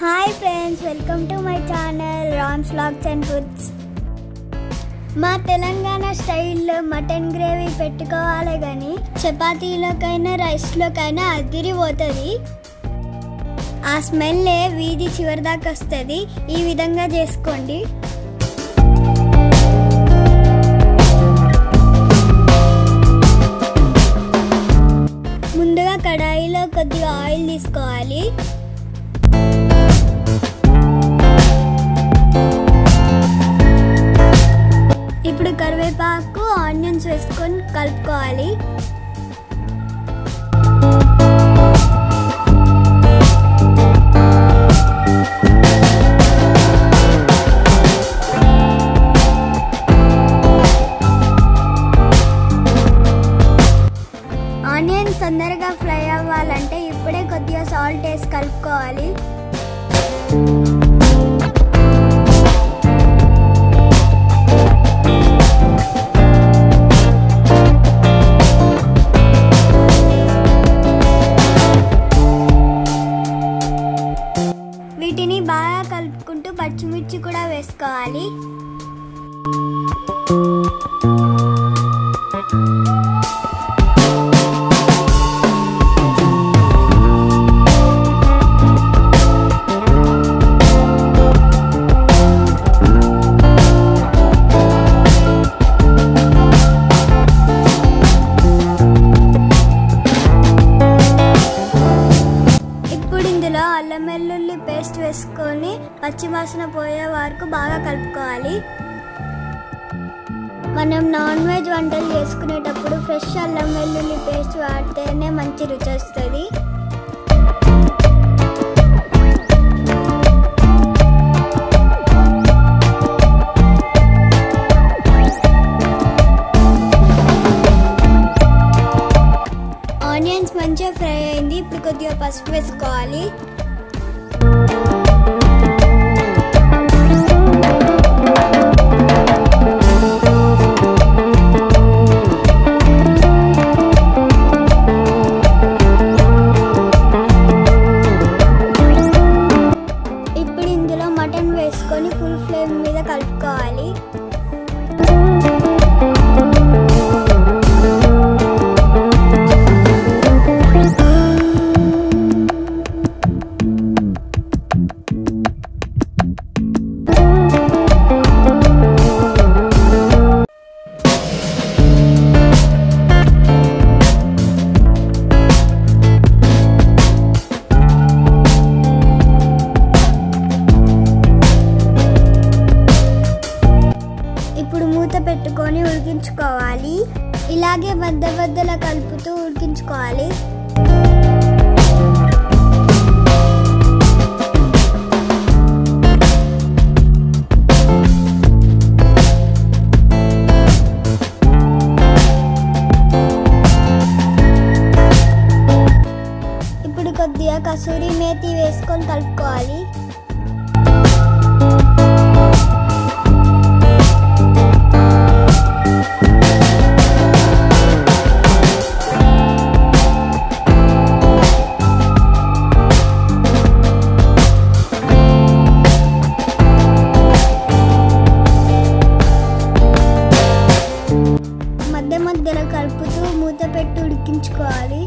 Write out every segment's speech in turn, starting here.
Hi friends, welcome to my channel Rams vlogs and foods. మా తెలంగాణ స్టైల్లో mutton gravy పెట్టుకోవాలి కానీ చపాతీలోకైనా రైస్లోకైనా అదిరిపోతుంది. ఆ స్మెల్లే వీధి చివరి దాకా వస్తుంది. ఈ విధంగా చేసుకోండి. ముందుగా కడాయిలో కొద్దిగా ఆయిల్ తీసుకోవాలి. ఇప్పుడు కరివేపాకు, ఆనియన్స్ వేసుకొని కలుపుకోవాలి. ఆనియన్స్ తొందరగా ఫ్రై అవ్వాలంటే ఇప్పుడే కొద్దిగా సాల్ట్ వేసి కలుపుకోవాలి. వీటిని బాగా కలుపుకుంటూ పచ్చిమిర్చి కూడా వేసుకోవాలి. అల్లం వెల్లుల్లి పేస్ట్ వేసుకొని పచ్చివాసన పోయే వరకు బాగా కలుపుకోవాలి. మనం నాన్ వెజ్ వంటలు చేసుకునేటప్పుడు ఫ్రెష్ అల్లం వెల్లుల్లి పేస్ట్ వాడితేనే మంచి రుచి వస్తుంది. ఆనియన్స్ మంచిగా ఫ్రై అయింది. ఇప్పుడు కొద్దిగా పసుపు వేసుకోవాలి. ఇప్పుడు ఇందులో మటన్ వేసుకొని ఫుల్ ఫ్లేమ్ మీద కలుపుకోవాలి. ఇప్పుడు మూత పెట్టుకొని ఉడికించుకోవాలి. ఇలాగే బద్దలా కలుపుతూ ఉడికించుకోవాలి. ఇప్పుడు కొద్దిగా కసూరి మేతి వేసుకొని కలుపుకోవాలి. మధ్యలో కలుపుతూ మూత పెట్టి ఉడికించుకోవాలి.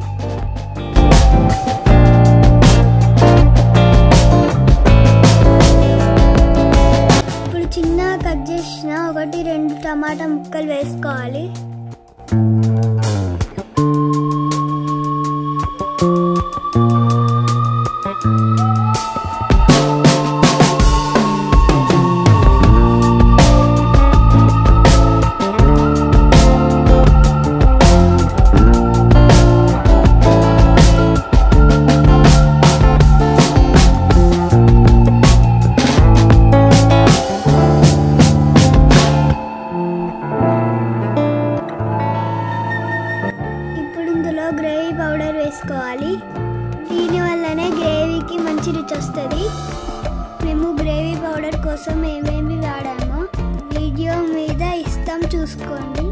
ఇప్పుడు చిన్నగా కట్ చేసిన 1-2 టమాటా ముక్కలు వేసుకోవాలి. గ్రేవీ పౌడర్ వేసుకోవాలి. దీనివల్లనే గ్రేవీకి మంచి రుచి వస్తుంది. మేము గ్రేవీ పౌడర్ కోసం ఏమేమి వాడామో వీడియో మీద ఇస్తాం, చూసుకోండి.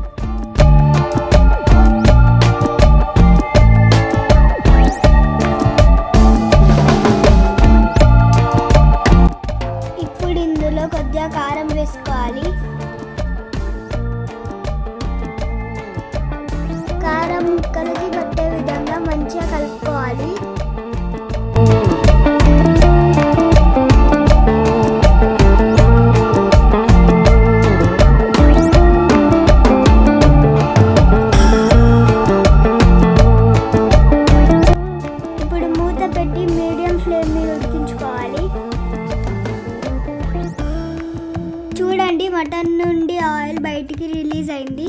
చేసుకోవాలి. చూడండి మటన్ నుండి ఆయిల్ బయటికి రిలీజ్ అయింది.